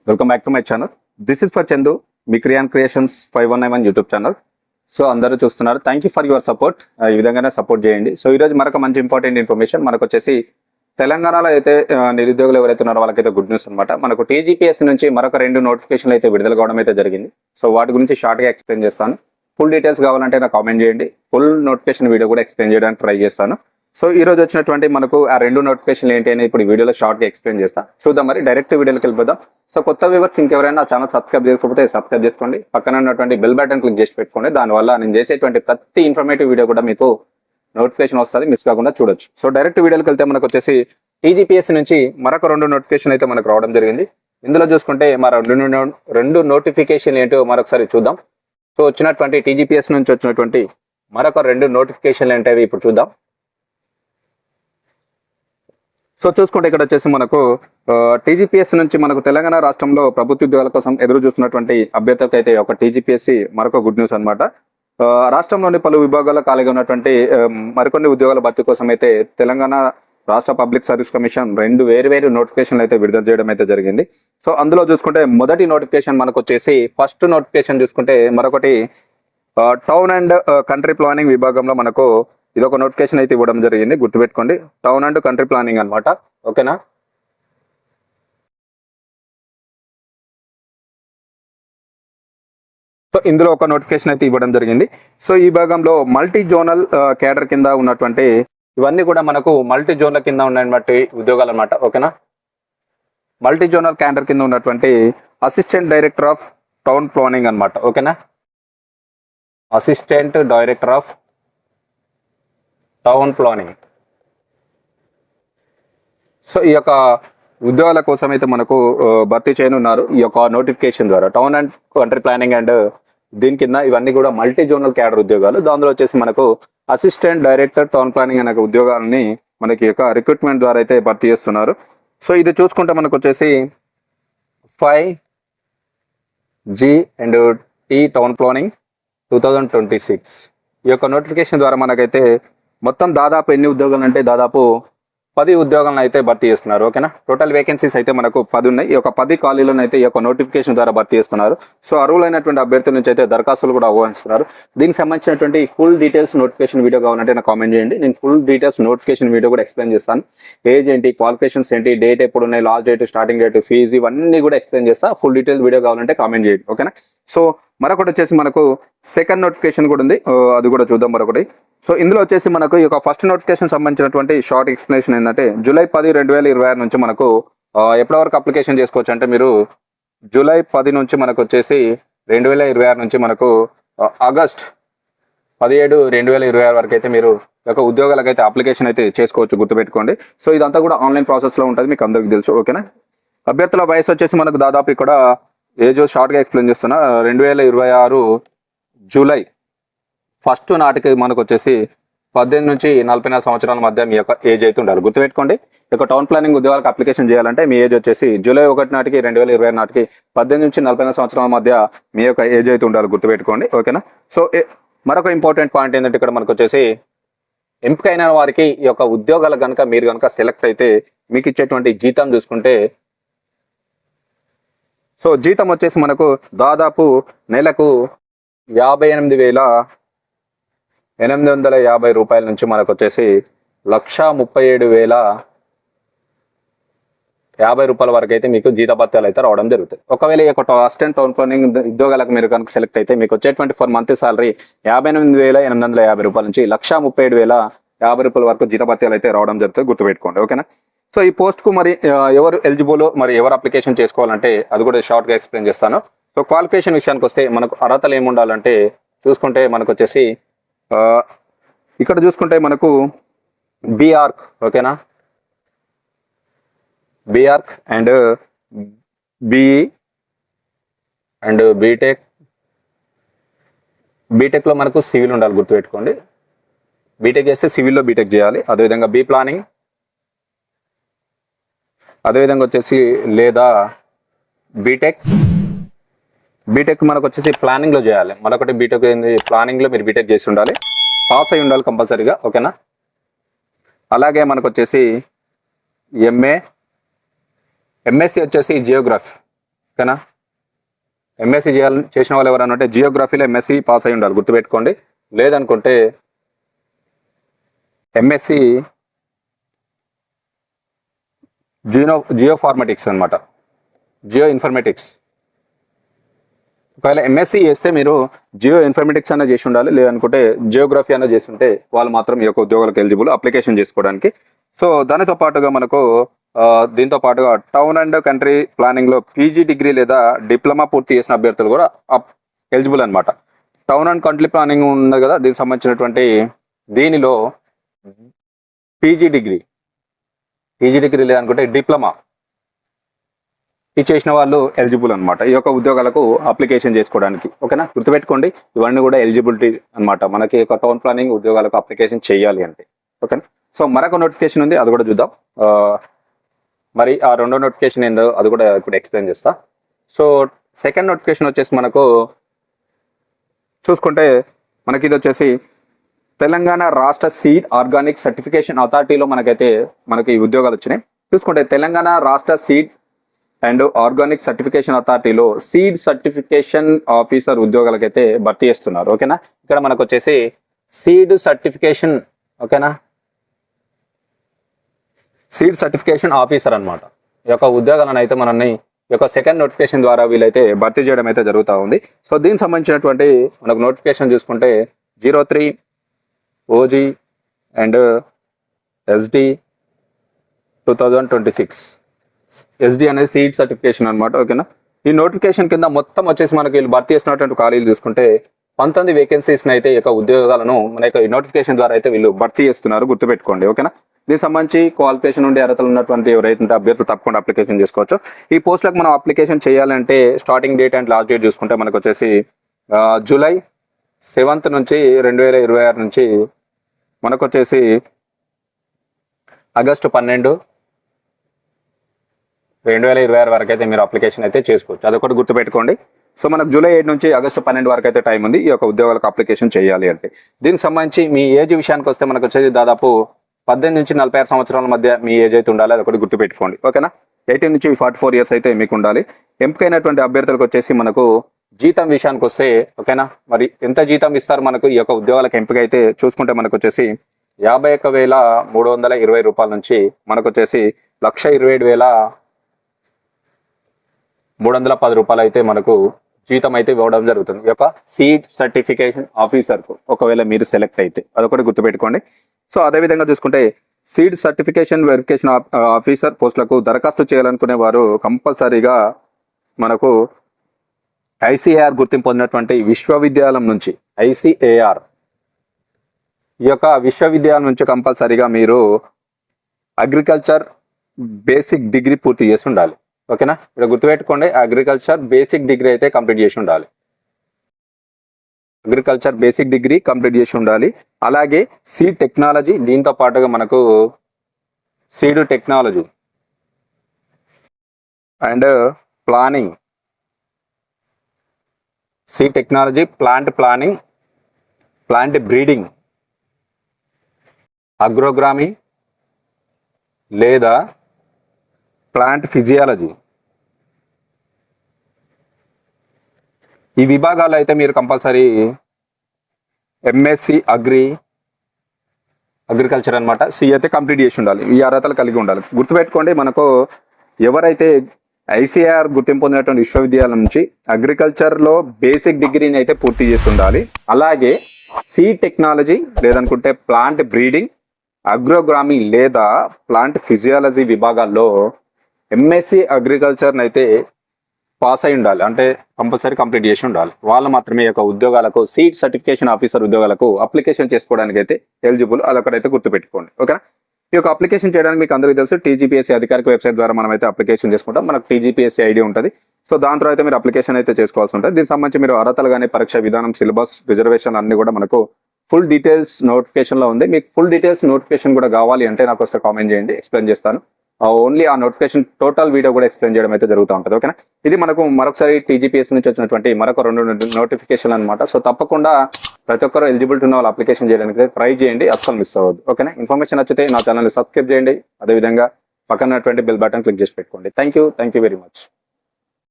Welcome back to my channel. This is for Chandu, me creations 519 YouTube channel. So అందరూ చూస్తున్నారు. Thank you for your support. ఈ విధంగానే support చేయండి. So ఈరోజు మరొక మంచి ఇంపార్టెంట్ ఇన్ఫర్మేషన్ మనకు వచ్చేసి తెలంగాణలో అయితే నిరుద్యోగులు ఎవరైతే ఉన్నారో వాళ్ళకైతే గుడ్ న్యూస్ అనమాట. మనకు టీజీపీఎస్ నుంచి మరొక 2 నోటిఫికేషన్లు అయితే విడుదల కావడం అయితే జరిగింది. సో వాటి గురించి షార్ట్గా ఎక్స్ప్లెయిన్ చేస్తాను. ఫుల్ డీటెయిల్స్ కావాలంటే నాకు కామెంట్ చేయండి. ఫుల్ నోటిఫికేషన్ వీడియో కూడా ఎక్స్ప్లెయిన్ చేయడానికి ట్రై చేస్తాను. సో ఈ రోజు వచ్చినటువంటి మనకు ఆ 2 నోటిఫికేషన్లు ఏంటి అని ఇప్పుడు వీడియోలో షార్ట్గా ఎక్స్ప్లెయిన్ చేస్తా. చూద్దాం మరి డైరెక్ట్ వీడియోకి వెళ్ళిపోదాం. సో కొత్త వ్యూవర్స్ ఇంకెవరైనా ఛానల్ సబ్స్క్రైబ్ చేయకపోతే సబ్స్క్రైబ్ చేసుకోండి. పక్కన ఉన్నటువంటి బెల్ బటన్ క్లిక్ చేసి పెట్టుకోండి. దానివల్ల నేను చేసేటువంటి ప్రతి ఇన్ఫర్మేటివ్ వీడియో కూడా మీకు నోటిఫికేషన్ వస్తుంది, మిస్ కాకుండా చూడొచ్చు. సో డైరెక్ట్ వీడియోకి వెళ్తే మనకు వచ్చేసి టీజీపీఎస్ నుంచి మరొక 2 నోటిఫికేషన్ అయితే మనకు రావడం జరిగింది. ఇందులో చూసుకుంటే మన 2 నోటిఫికేషన్ ఏంటో మరొకసారి చూద్దాం. సో వచ్చినటువంటి టీజీపీఎస్ నుంచి వచ్చినటువంటి మరొక 2 నోటిఫికేషన్లు ఏంటవి ఇప్పుడు చూద్దాం. సో చూసుకుంటే ఇక్కడ వచ్చేసి మనకు టీజీపీఎస్ నుంచి మనకు తెలంగాణ రాష్ట్రంలో ప్రభుత్వ ఉద్యోగాల కోసం ఎదురు చూస్తున్నటువంటి అభ్యర్థులకు అయితే ఒక టీజీపీఎస్సీ మరొక గుడ్ న్యూస్ అనమాట. రాష్ట్రంలోని పలు విభాగాల్లో ఖాళీగా ఉన్నటువంటి మరికొన్ని ఉద్యోగాల భర్తీ కోసం అయితే తెలంగాణ రాష్ట్ర పబ్లిక్ సర్వీస్ కమిషన్ 2 వేరు నోటిఫికేషన్లు అయితే విడుదల చేయడం అయితే జరిగింది. సో అందులో చూసుకుంటే మొదటి నోటిఫికేషన్ మనకు వచ్చేసి ఫస్ట్ నోటిఫికేషన్ చూసుకుంటే మరొకటి టౌన్ అండ్ కంట్రీ ప్లానింగ్ విభాగంలో మనకు ఇదొక నోటిఫికేషన్ అయితే ఇవ్వడం జరిగింది. గుర్తుపెట్టుకోండి, టౌన్ అండ్ కంట్రీ ప్లానింగ్ అనమాట. ఓకేనా. సో ఇందులో ఒక నోటిఫికేషన్ అయితే ఇవ్వడం జరిగింది. సో ఈ భాగంలో మల్టీ జోనల్ క్యాడర్ కింద ఉన్నటువంటి ఇవన్నీ కూడా మనకు మల్టీ జోన్ల కింద ఉన్నటువంటి ఉద్యోగాలు అనమాట. ఓకేనా. మల్టీ జోనల్ క్యాడర్ కింద ఉన్నటువంటి assistant director of town planning అనమాట. ఓకేనా. Assistant director of town planning. So ఈ యొక్క ఉద్యోగాల కోసం అయితే మనకు భర్తీ చేయనున్నారు ఈ యొక్క నోటిఫికేషన్ ద్వారా. Town and country planning and దీని కింద ఇవన్నీ కూడా మల్టీ జోనల్ క్యాడర్ ఉద్యోగాలు. దానిలో వచ్చేసి మనకు అసిస్టెంట్ డైరెక్టర్ టౌన్ ప్లానింగ్ అనే ఉద్యోగాలని మనకి యొక్క రిక్రూట్మెంట్ ద్వారా అయితే భర్తీ చేస్తున్నారు. సో ఇది చూసుకుంటే మనకు వచ్చేసి 5G and T town planning 2026 ఈ యొక్క నోటిఫికేషన్ ద్వారా మనకైతే మొత్తం దాదాపు ఎన్ని ఉద్యోగాలు అంటే దాదాపు 10 ఉద్యోగాలను అయితే భర్తీ చేస్తున్నారు. ఓకేనా. టోటల్ వేకెన్సీస్ అయితే మనకు 10 ఉన్నాయి. ఈ యొక్క 10 ఖాళీలను అయితే ఈ యొక్క నోటిఫికేషన్ ద్వారా భర్తీ చేస్తున్నారు. సో అర్హులైనటువంటి అభ్యర్థుల నుంచి అయితే దరఖాస్తులు కూడా ఆహ్వానిస్తున్నారు. దీనికి సంబంధించినటువంటి ఫుల్ డీటెయిల్స్ నోటిఫికేషన్ వీడియో కావాలంటే నాకు కామెంట్ చేయండి. నేను ఫుల్ డీటెయిల్స్ నోటిఫికేషన్ వీడియో కూడా ఎక్స్ప్లెయిన్ చేస్తాను. ఏజ్ ఏంటి, క్వాలిఫికేషన్స్ ఏంటి, డేట్ ఎప్పుడు ఉన్నాయి, last date, starting date, fees, ఇవన్నీ కూడా ఎక్స్ప్లెయిన్ చేస్తా. ఫుల్ డీటెయిల్స్ వీడియో కావాలంటే కామెంట్ చేయండి. ఓకేనా. సో మరొకటి వచ్చేసి మనకు సెకండ్ నోటిఫికేషన్ కూడా ఉంది, అది కూడా చూద్దాం మరొకటి. సో ఇందులో వచ్చేసి మనకు ఈ యొక్క ఫస్ట్ నోటిఫికేషన్ సంబంధించినటువంటి షార్ట్ ఎక్స్ప్లెనేషన్ ఏంటంటే జూలై 10, 2026 నుంచి మనకు ఎప్పటి వరకు అప్లికేషన్ చేసుకోవచ్చు అంటే మీరు జూలై 10 నుంచి మనకు వచ్చేసి 2026 నుంచి మనకు ఆగస్ట్ 17, 2026 వరకు అయితే మీరు యొక్క ఉద్యోగాలకు అయితే అప్లికేషన్ అయితే చేసుకోవచ్చు. గుర్తుపెట్టుకోండి. సో ఇదంతా కూడా ఆన్లైన్ ప్రాసెస్లో ఉంటుంది, మీకు అందరికి తెలుసు. ఓకేనా. అభ్యర్థుల వయసు వచ్చేసి మనకు దాదాపు ఇక్కడ ఏజ్ షార్ట్గా ఎక్స్ప్లెయిన్ చేస్తున్నా. 2026 జూలై 1 నాటికి మనకు వచ్చేసి 18 నుంచి 44 సంవత్సరాల మధ్య మీ యొక్క ఏజ్ అయితే ఉండాలి. గుర్తుపెట్టుకోండి. ఈ యొక్క టౌన్ ప్లానింగ్ ఉద్యోగాలకు అప్లికేషన్ చేయాలంటే మీ ఏజ్ వచ్చేసి జూలై 1 నాటికి 2026 నాటికి 18 నుంచి 44 సంవత్సరాల మధ్య మీ యొక్క ఏజ్ అయితే ఉండాలి. గుర్తుపెట్టుకోండి. ఓకేనా. సో మరొక ఇంపార్టెంట్ పాయింట్ ఏంటంటే ఇక్కడ మనకు వచ్చేసి ఎంపికైన వారికి ఈ యొక్క ఉద్యోగాలు కనుక మీరు కనుక సెలెక్ట్ అయితే మీకు ఇచ్చేటువంటి జీతం చూసుకుంటే సో జీతం వచ్చేసి మనకు దాదాపు నెలకు 58,850 రూపాయల నుంచి మనకు వచ్చేసి 137,050 రూపాయల వరకు అయితే మీకు జీతభత్యాలు అయితే రావడం జరుగుతుంది. ఒకవేళ ఈ యొక్క అసిస్టెంట్ టౌన్ ప్లానింగ్ ఉద్యోగాలకు మీరు కనుక సెలెక్ట్ అయితే మీకు వచ్చేటువంటి ఫర్ మంత్ సాలరీ 58,850 రూపాయల నుంచి 137,050 రూపాయల వరకు జీతభత్యాలు అయితే రావడం జరుగుతుంది. గుర్తుపెట్టుకోండి. ఓకేనా. సో ఈ పోస్ట్కు మరి ఎవరు ఎలిజిబుల్, మరి ఎవరు అప్లికేషన్ చేసుకోవాలంటే అది కూడా షార్ట్గా ఎక్స్ప్లెయిన్ చేస్తాను. సో క్వాలిఫికేషన్ విషయానికి వస్తే మనకు అర్హతలు ఏముండాలంటే చూసుకుంటే మనకు వచ్చేసి ఇక్కడ చూసుకుంటే మనకు బీఆర్క్. ఓకేనా. బీఆర్క్ అండ్ బీఈ అండ్ బీటెక్లో మనకు సివిల్ ఉండాలి. గుర్తుపెట్టుకోండి. బీటెక్ చేస్తే సివిల్లో బీటెక్ చేయాలి. అదేవిధంగా బీ ప్లానింగ్, అదేవిధంగా వచ్చేసి లేదా బీటెక్ మనకు వచ్చేసి ప్లానింగ్లో చేయాలి. మరొకటి బీటెక్ ఏంది, ప్లానింగ్లో మీరు బీటెక్ చేసి ఉండాలి, పాస్ అయి ఉండాలి కంపల్సరీగా. ఓకేనా. అలాగే మనకు వచ్చేసి ఎంఎస్సి వచ్చేసి జియోగ్రఫీ, ఓకేనా. ఎంఎస్సి చేసిన వాళ్ళు ఎవరన్నా అంటే జియోగ్రఫీలో ఎంఎస్సి పాస్ అయి ఉండాలి, గుర్తుపెట్టుకోండి. లేదనుకుంటే ఎంఎస్సి జియో ఫార్మాటిక్స్ అనమాట, జియో ఇన్ఫర్మేటిక్స్. ఒకవేళ ఎంఎస్సి చేస్తే మీరు జియో ఇన్ఫర్మేటిక్స్ అన్న చేసి ఉండాలి, లేదనుకుంటే జియోగ్రఫీ అన్న చేసి ఉంటే వాళ్ళు మాత్రం ఈ యొక్క ఉద్యోగాలకు ఎలిజిబుల్ అప్లికేషన్ చేసుకోవడానికి. సో దానితో పాటుగా మనకు దీంతో పాటుగా టౌన్ అండ్ కంట్రీ ప్లానింగ్లో పీజీ డిగ్రీ లేదా డిప్లొమా పూర్తి చేసిన అభ్యర్థులు కూడా ఎలిజిబుల్ అనమాట. టౌన్ అండ్ కంట్రీ ప్లానింగ్ ఉన్నది కదా, దీనికి సంబంధించినటువంటి దీనిలో పీజీ డిగ్రీ లేదనుకుంటే డిప్లొమా ఇచ్చేసిన వాళ్ళు ఎలిజిబుల్ అనమాట ఈ యొక్క ఉద్యోగాలకు అప్లికేషన్ చేసుకోవడానికి. ఓకేనా, గుర్తుపెట్టుకోండి ఇవన్నీ కూడా ఎలిజిబిలిటీ అనమాట మనకి ఒక టౌన్ ప్లానింగ్ ఉద్యోగాలకు అప్లికేషన్ చేయాలి అంటే. ఓకేనా, సో మరొక నోటిఫికేషన్ ఉంది, అది కూడా చూద్దాం. మరి ఆ రెండో నోటిఫికేషన్ ఏందో అది కూడా ఇప్పుడు ఎక్స్ప్లెయిన్ చేస్తా. సో సెకండ్ నోటిఫికేషన్ వచ్చేసి మనకు చూసుకుంటే మనకి ఇది వచ్చేసి తెలంగాణ రాష్ట్ర సీడ్ ఆర్గానిక్ సర్టిఫికేషన్ అథారిటీలో మనకి ఉద్యోగాలు వచ్చినాయి. చూసుకుంటే తెలంగాణ రాష్ట్ర సీడ్ అండ్ ఆర్గానిక్ సర్టిఫికేషన్ అథారిటీలో సీడ్ సర్టిఫికేషన్ ఆఫీసర్ ఉద్యోగాలకైతే భర్తీ చేస్తున్నారు. ఓకేనా, ఇక్కడ మనకు వచ్చేసి సీడ్ సర్టిఫికేషన్, ఓకేనా, సీడ్ సర్టిఫికేషన్ ఆఫీసర్ అనమాట. ఈ యొక్క ఉద్యోగాలను అయితే మనల్ని ఈ యొక్క సెకండ్ నోటిఫికేషన్ ద్వారా వీళ్ళైతే భర్తీ చేయడం అయితే జరుగుతూ ఉంది. సో దీనికి సంబంధించినటువంటి మనకు నోటిఫికేషన్ చూసుకుంటే 03 OG అండ్ SD 2026. SD అనేది సీడ్ సర్టిఫికేషన్ అనమాట. ఓకేనా, ఈ నోటిఫికేషన్ కింద మొత్తం వచ్చేసి మనకి వీళ్ళు భర్తీ చేసినటువంటి ఖాళీలు చూసుకుంటే 19 వేకెన్సీస్ని అయితే ఈ యొక్క ఉద్యోగాలను మన యొక్క ఈ నోటిఫికేషన్ ద్వారా అయితే వీళ్ళు భర్తీ చేస్తున్నారు, గుర్తుపెట్టుకోండి. ఓకేనా, దీనికి సంబంధించి క్వాలిఫికేషన్ ఉండి అర్హతలు ఉన్నటువంటి ఎవరైతే అభ్యర్థులు తప్పకుండా అప్లికేషన్ చేసుకోవచ్చు. ఈ పోస్టులకు మనం అప్లికేషన్ చేయాలంటే starting date and last date చూసుకుంటే మనకు వచ్చేసి జూలై 7th నుంచి 2026 నుంచి మనకు వచ్చేసి ఆగస్టు 12, 2026 వరకు అయితే మీరు అప్లికేషన్ అయితే చేసుకోవచ్చు, అదొకటి గుర్తుపెట్టుకోండి. సో మనకు జూలై 8 నుంచి ఆగస్టు 12 వరకు అయితే టైం ఉంది ఈ యొక్క ఉద్యోగాలకు అప్లికేషన్ చేయాలి అంటే. దీనికి సంబంధించి మీ ఏజ్ విషయానికి వస్తే మనకు వచ్చేసి దాదాపు 18 నుంచి 46 సంవత్సరాల మధ్య మీ ఏజ్ అయితే ఉండాలి, అదొకటి గుర్తుపెట్టుకోండి. ఓకేనా, 18 నుంచి 44 ఇయర్స్ అయితే మీకు ఉండాలి. ఎంపికైనటువంటి అభ్యర్థులకు వచ్చేసి మనకు జీతం విషయానికి వస్తే, ఓకేనా, మరి ఎంత జీతం ఇస్తారు మనకు ఈ యొక్క ఉద్యోగాలకు ఎంపిక అయితే చూసుకుంటే మనకు వచ్చేసి 51,320 రూపాయల నుంచి మనకు వచ్చేసి 1,27,310 రూపాయలు అయితే మనకు జీతం అయితే ఇవ్వడం జరుగుతుంది ఈ యొక్క సీడ్ సర్టిఫికేషన్ ఆఫీసర్కు, ఒకవేళ మీరు సెలెక్ట్ అయితే, అదొకటి గుర్తుపెట్టుకోండి. సో అదేవిధంగా చూసుకుంటే సీడ్ సర్టిఫికేషన్ వెరిఫికేషన్ ఆఫీసర్ పోస్టులకు దరఖాస్తు చేయాలనుకునే వారు కంపల్సరీగా మనకు ICAR గుర్తింపు పొందినటువంటి విశ్వవిద్యాలయం నుంచి, ICAR ఈ యొక్క విశ్వవిద్యాలయం నుంచి కంపల్సరీగా మీరు అగ్రికల్చర్ బేసిక్ డిగ్రీ పూర్తి చేసి ఉండాలి. ఓకేనా, ఇక్కడ గుర్తుపెట్టుకోండి అగ్రికల్చర్ బేసిక్ డిగ్రీ అయితే కంప్లీట్ చేసి ఉండాలి, అగ్రికల్చర్ బేసిక్ డిగ్రీ కంప్లీట్ చేసి ఉండాలి. అలాగే సీడ్ టెక్నాలజీ, దీంతో పాటుగా మనకు seed technology and planning, seed technology, plant planning, plant breeding, agronomy లేదా ప్లాంట్ ఫిజియాలజీ, ఈ విభాగాల్లో అయితే మీరు కంపల్సరీ MSc అగ్రికల్చర్ అనమాట సి అయితే కంప్లీట్ చేసి ఉండాలి, ఈ అర్హతలు కలిగి ఉండాలి. గుర్తుపెట్టుకోండి మనకు ఎవరైతే ICAR గుర్తింపు పొందినటువంటి విశ్వవిద్యాలయం నుంచి అగ్రికల్చర్లో బేసిక్ డిగ్రీని అయితే పూర్తి చేసి ఉండాలి. అలాగే సీడ్ టెక్నాలజీ లేదనుకుంటే ప్లాంట్ బ్రీడింగ్, అగ్రోగ్రామీ లేదా ప్లాంట్ ఫిజియాలజీ విభాగాల్లో MSc అగ్రికల్చర్ని అయితే పాస్ అయి ఉండాలి, అంటే కంపల్సరీ కంప్లీట్ చేసి ఉండాలి. వాళ్ళు మాత్రమే ఈ యొక్క ఉద్యోగాలకు సీడ్ సర్టిఫికేషన్ ఆఫీసర్ ఉద్యోగాలకు అప్లికేషన్ చేసుకోవడానికి అయితే ఎలిజిబుల్, అదొకటైతే గుర్తుపెట్టుకోండి. ఓకేనా, ఈ యొక్క అప్లికేషన్ చేయడానికి మీకు అందరికీ తెలుసు TGPSC అధికారిక వెబ్సైట్ ద్వారా మనం అయితే అప్లికేషన్ చేసుకుంటాం. మనకు TGPSC ID ఉంటుంది. సో దాని తర్వాత మీరు అప్లికేషన్ అయితే చేసుకోవాల్సి ఉంటుంది. దీనికి సంబంధించి మీరు అర్హతలు కానీ పరీక్ష విధానం, సిలబస్, రిజర్వేషన్ అన్ని కూడా మనకు ఫుల్ డీటెయిల్స్ నోటిఫికేషన్లో ఉంది. మీకు ఫుల్ డీటెయిల్స్ నోటిఫికేషన్ కూడా కావాలి అంటే నాకు వస్తే కామెంట్ చేయండి, ఎక్స్ప్లెయిన్ చేస్తాను. ఓన్లీ ఆ నోటిఫికేషన్ టోటల్ వీడియో కూడా ఎక్స్ప్లెయిన్ చేయడం అయితే జరుగుతూ ఉంటుంది. ఓకేనా, ఇది మనకు మరొకసారి TGPSC నుంచి వచ్చినటువంటి మరొక 2 నోటిఫికేషన్ అనమాట. సో తప్పకుండా ప్రతి ఒక్కరు ఎలిజిబిలిటీ ఉన్న వాళ్ళు అప్లికేషన్ చేయడానికి ట్రై చేయండి, అస్సలు మిస్ అవ్వద్దు. ఓకేనా, ఇన్ఫర్మేషన్ నచ్చితే నా ఛానల్ని సబ్స్క్రైబ్ చేయండి, అదేవిధంగా పక్కనటువంటి బెల్ బటన్ క్లిక్ చేసి పెట్టుకోండి. Thank you very much.